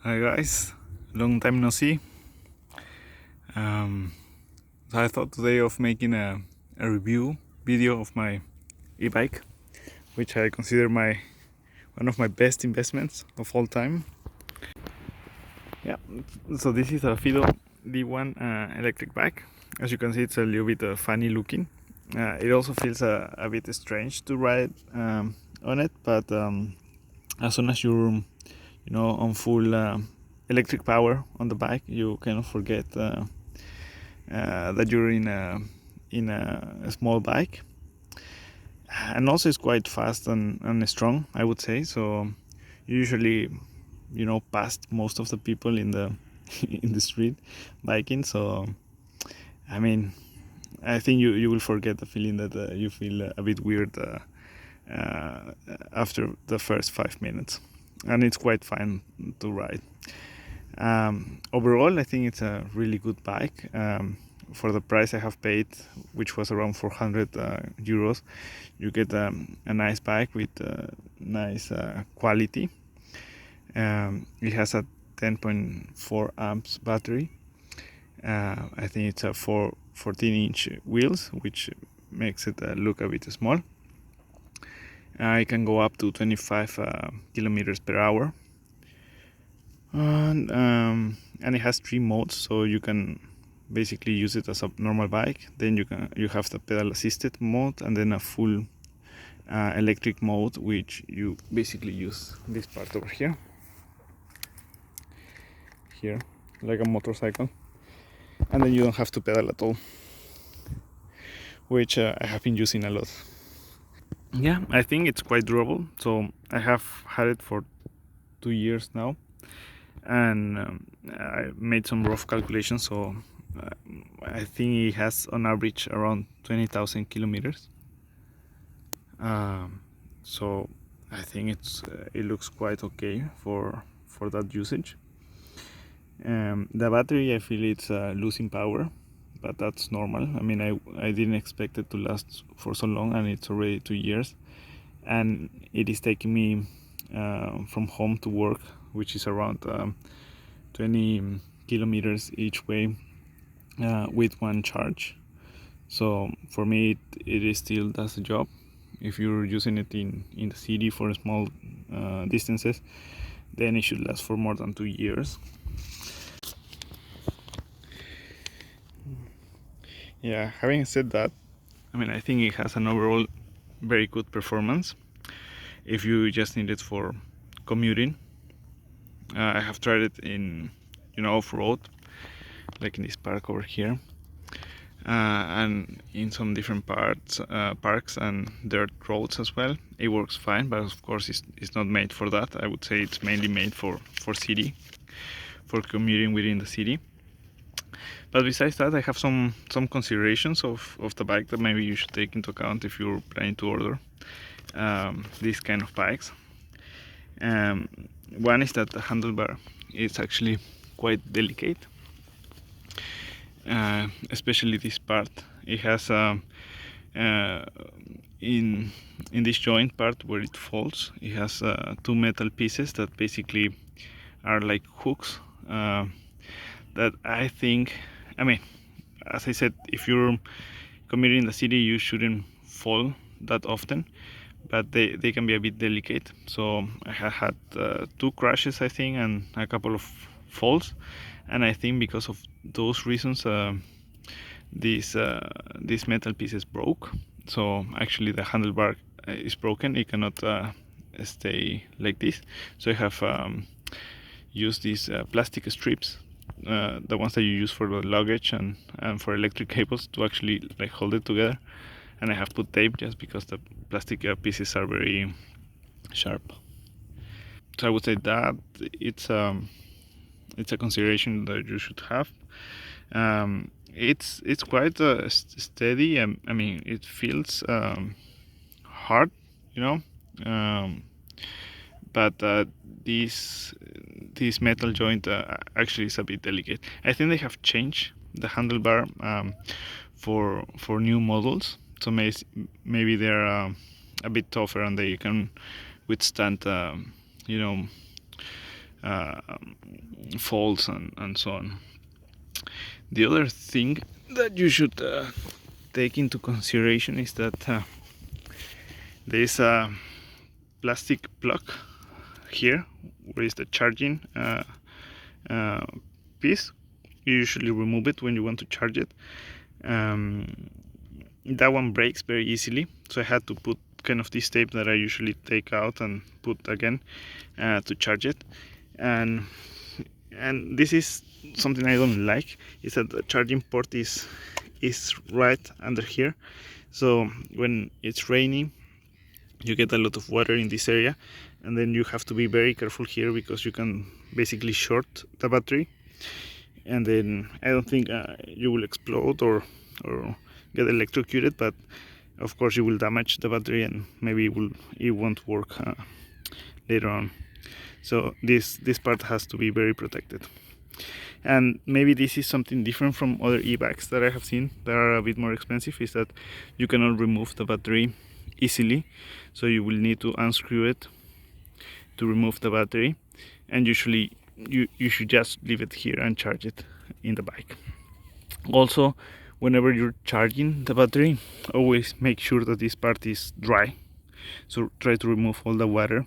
Hi guys, long time no see. Um, so I thought today of making a review video of my e-bike, which I consider one of my best investments of all time. Yeah, so this is a Fido D1 electric bike. As you can see, it's a little bit funny looking. It also feels a bit strange to ride on it, but as soon as you're on full electric power on the bike, you kind of forget that you're in a small bike, and also it's quite fast and strong, I would say. So you usually past most of the people in the in the street biking. So I mean, I think you will forget the feeling that you feel a bit weird after the first 5 minutes, and it's quite fun to ride. Overall, I think it's a really good bike. For the price I have paid, which was around 400 euros, you get a nice bike with nice quality. It has a 10.4 amps battery. I think it's a 14-inch wheels, which makes it look a bit small. It can go up to 25 kilometers per hour. And it has 3 modes, so you can basically use it as a normal bike. Then you have the pedal assisted mode, and then a full electric mode, which you basically use this part over here like a motorcycle, and then you don't have to pedal at all, which I have been using a lot. Yeah, I think it's quite durable. So I have had it for 2 years now, and I made some rough calculations. So uh, I think it has on average around 20,000 kilometers. So I think it looks quite okay for that usage. The battery, I feel it's losing power, but that's normal. I mean, I didn't expect it to last for so long, and it's already 2 years, and it is taking me from home to work, which is around 20 kilometers each way with one charge. So for me, it still does the job. If you're using it in the city for small distances, then it should last for more than 2 years. Yeah, having said that, I mean, I think it has an overall very good performance if you just need it for commuting. I have tried it in off-road, like in this park over here, and in some different parks and dirt roads as well. It works fine, but of course it's not made for that. I would say it's mainly made for commuting within the city. But besides that, I have some considerations of the bike that maybe you should take into account if you're planning to order these kind of bikes. One is that the handlebar is actually quite delicate, especially this part. It has in this joint part where it folds, it has two metal pieces that basically are like hooks that I think, I mean, as I said, if you're commuting in the city, you shouldn't fall that often, but they can be a bit delicate. So I have had 2 crashes, I think, and a couple of falls, and I think because of those reasons these metal pieces broke. So actually the handlebar is broken. It cannot stay like this. So I have used these plastic strips, the ones that you use for the luggage and for electric cables, to actually like hold it together. And I have put tape just because the plastic pieces are very sharp. So I would say that it's a consideration that you should have. It's quite steady. I mean, it feels hard, you know, but this metal joint actually is a bit delicate. I think they have changed the handlebar for new models, so maybe they're a bit tougher and they can withstand faults and so on. The other thing that you should take into consideration is that there is a plastic plug here where is the charging piece. You usually remove it when you want to charge it. That one breaks very easily, so I had to put kind of this tape that I usually take out and put again to charge it. And this is something I don't like, is that the charging port is right under here. So when it's raining, you get a lot of water in this area, and then you have to be very careful here because you can basically short the battery, and then I don't think you will explode or get electrocuted, but of course you will damage the battery and maybe it won't work later on. So this part has to be very protected. And maybe this is something different from other e-bikes that I have seen that are a bit more expensive, is that you cannot remove the battery easily, so you will need to unscrew it to remove the battery, and usually you should just leave it here and charge it in the bike. Also, whenever you're charging the battery, always make sure that this part is dry, so try to remove all the water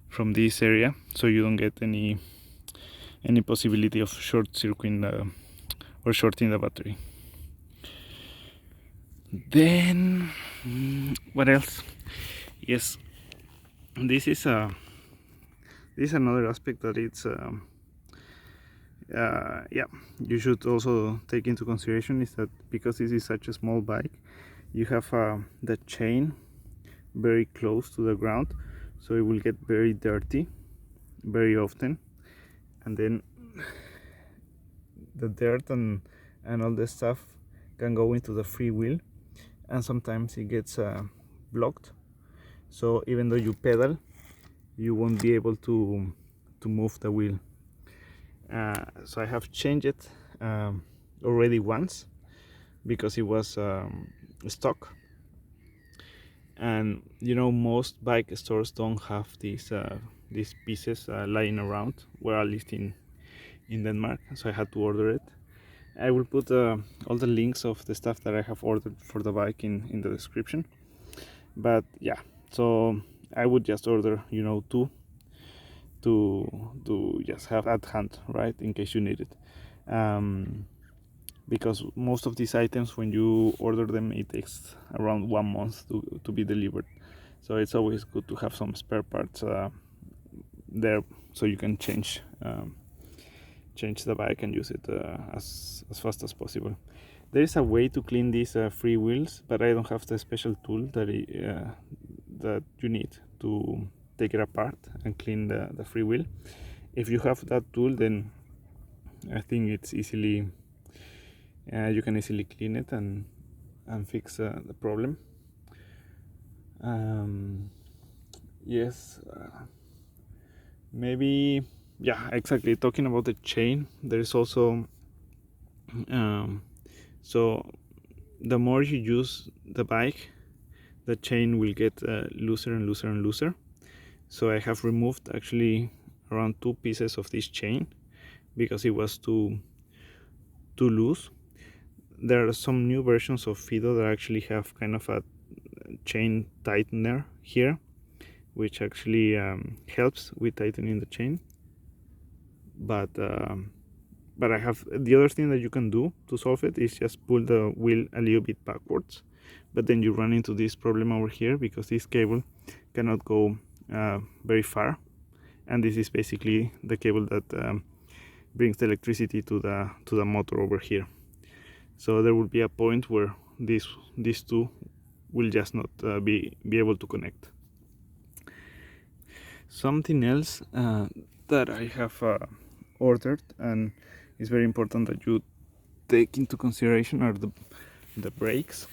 from this area so you don't get any possibility of short circuiting or shorting the battery. Then what else? Yes, this is another aspect that it's yeah, you should also take into consideration, is that because this is such a small bike, you have the chain very close to the ground, so it will get very dirty very often, and then the dirt and all the stuff can go into the Freewheel, and sometimes it gets blocked, so even though you pedal, you won't be able to move the wheel. So I have changed it already once because it was stock, and you know, most bike stores don't have these pieces lying around, where I lived in Denmark, so I had to order it. I will put all the links of the stuff that I have ordered for the bike in the description. But yeah, so I would just order, you know, two to just have at hand, right, in case you need it. Because most of these items, when you order them, it takes around 1 month to be delivered. So it's always good to have some spare parts there, so you can change the bike and use it as fast as possible. There is a way to clean these Freewheels, but I don't have the special tool that you need to take it apart and clean the Freewheel. If you have that tool, then I think it's easily you can easily clean it and fix the problem. Yes, maybe, yeah, exactly. Talking about the chain, there is also so the more you use the bike, the chain will get looser and looser and looser. So I have removed actually around 2 pieces of this chain because it was too loose. There are some new versions of Fido that actually have kind of a chain tightener here, which actually helps with tightening the chain. But I have the other thing that you can do to solve it is just pull the wheel a little bit backwards, but then you run into this problem over here because this cable cannot go very far, and this is basically the cable that brings the electricity to the motor over here. So there will be a point where these two will just not be able to connect. Something else that I have ordered and it's very important that you take into consideration are the brakes.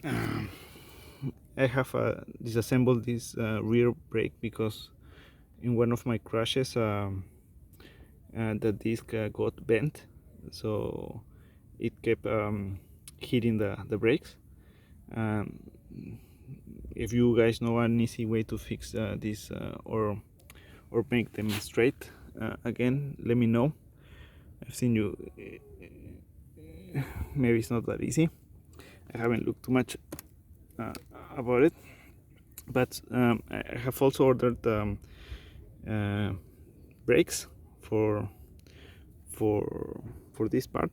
I have disassembled this rear brake because in one of my crashes the disc got bent, so it kept hitting the brakes. If you guys know an easy way to fix this or or make them straight. Again, let me know. I've seen you. Maybe it's not that easy. I haven't looked too much about it, but I have also ordered brakes for this part.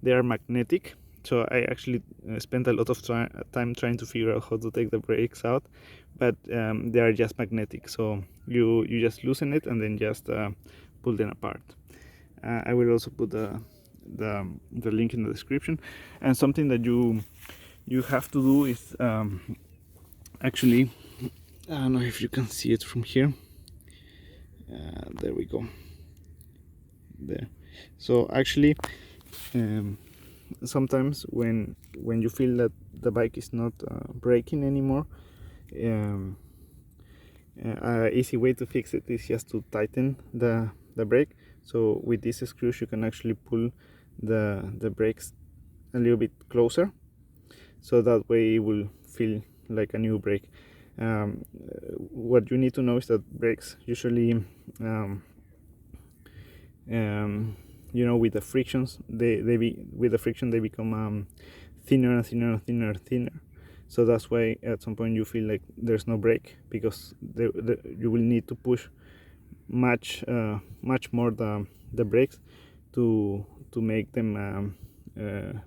They are magnetic, so I actually spent a lot of time trying to figure out how to take the brakes out, but they are just magnetic, so you just loosen it and then just pull them apart. I will also put the link in the description. And something that you have to do is actually, I don't know if you can see it from here. There we go. There. So actually, sometimes when you feel that the bike is not braking anymore, an easy way to fix it is just to tighten the brake. So with these screws you can actually pull the brakes a little bit closer, so that way it will feel like a new brake. What you need to know is that brakes usually you know, with the frictions, with the friction they become thinner and thinner and thinner and thinner. So that's why at some point you feel like there's no brake, because you will need to push much more the brakes to make them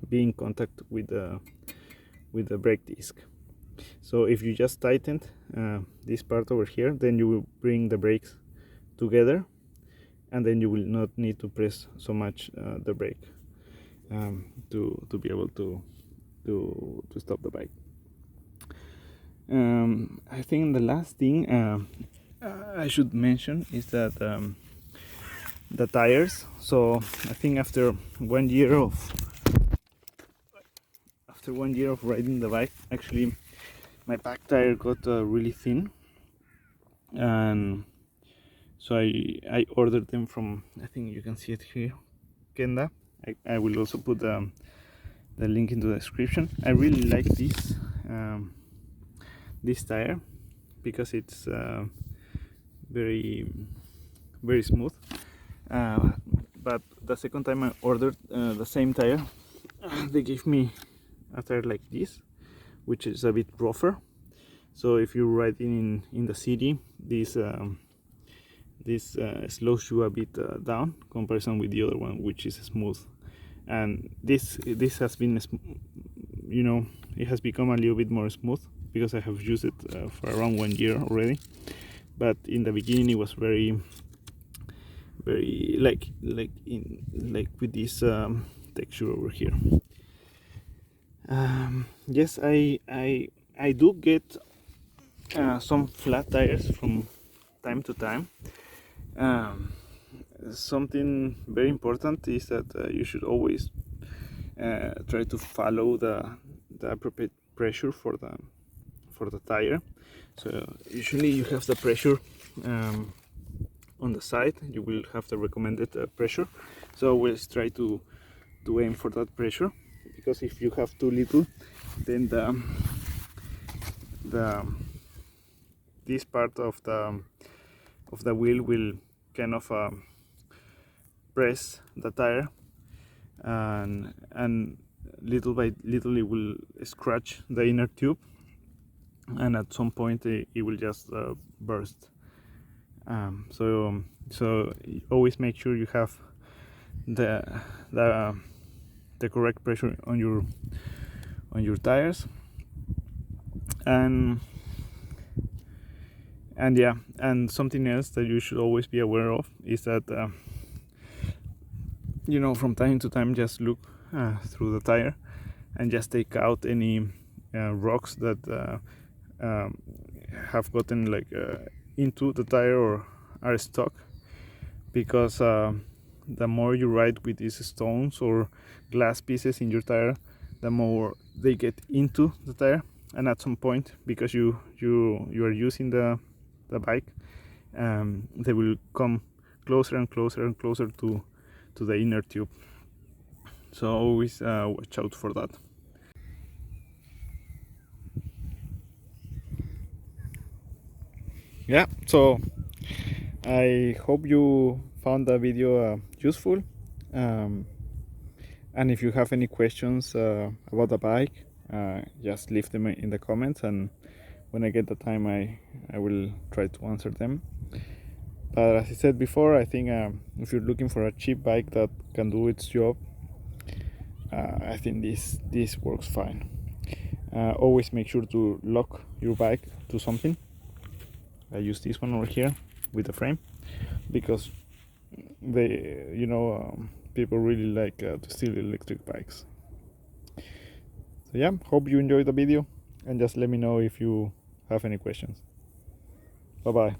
be in contact with the brake disc. So if you just tightened this part over here, then you will bring the brakes together, and then you will not need to press so much the brake to be able to stop the bike. I think the last thing I should mention is that the tires. So I think after 1 year of riding the bike, actually my back tire got really thin, and so I ordered them from, I think you can see it here, Kenda. I will also put the link into the description. I really like this tire because it's very smooth. But the second time I ordered the same tire, they gave me a tire like this, which is a bit rougher. So if you're riding in the city, this slows you a bit down comparison with the other one, which is smooth. And this has been, you know, it has become a little bit more smooth because I have used it for around 1 year already. But in the beginning it was very like with this texture over here. Yes, I do get some flat tires from time to time. Something very important is that you should always try to follow the appropriate pressure for the tire. So usually you have the pressure on the side, you will have the recommended pressure. So always try to aim for that pressure, because if you have too little, then this part of the wheel will kind of press the tire, and little by little it will scratch the inner tube, and at some point it will just burst. So always make sure you have the correct pressure on your tires, and yeah, and something else that you should always be aware of is that you know, from time to time just look through the tire and just take out any rocks that have gotten like into the tire or are stuck, because the more you ride with these stones or glass pieces in your tire, the more they get into the tire, and at some point, because you are using the bike, they will come closer and closer and closer to the inner tube. So always watch out for that. Yeah, so I hope you found the video useful, and if you have any questions about the bike, just leave them in the comments, and when I get the time I will try to answer them. But as I said before, I think if you're looking for a cheap bike that can do its job, I think this works fine. Always make sure to lock your bike to something. I use this one over here with the frame because they, people really like to steal electric bikes. So yeah, hope you enjoyed the video, and just let me know if you have any questions. Bye bye.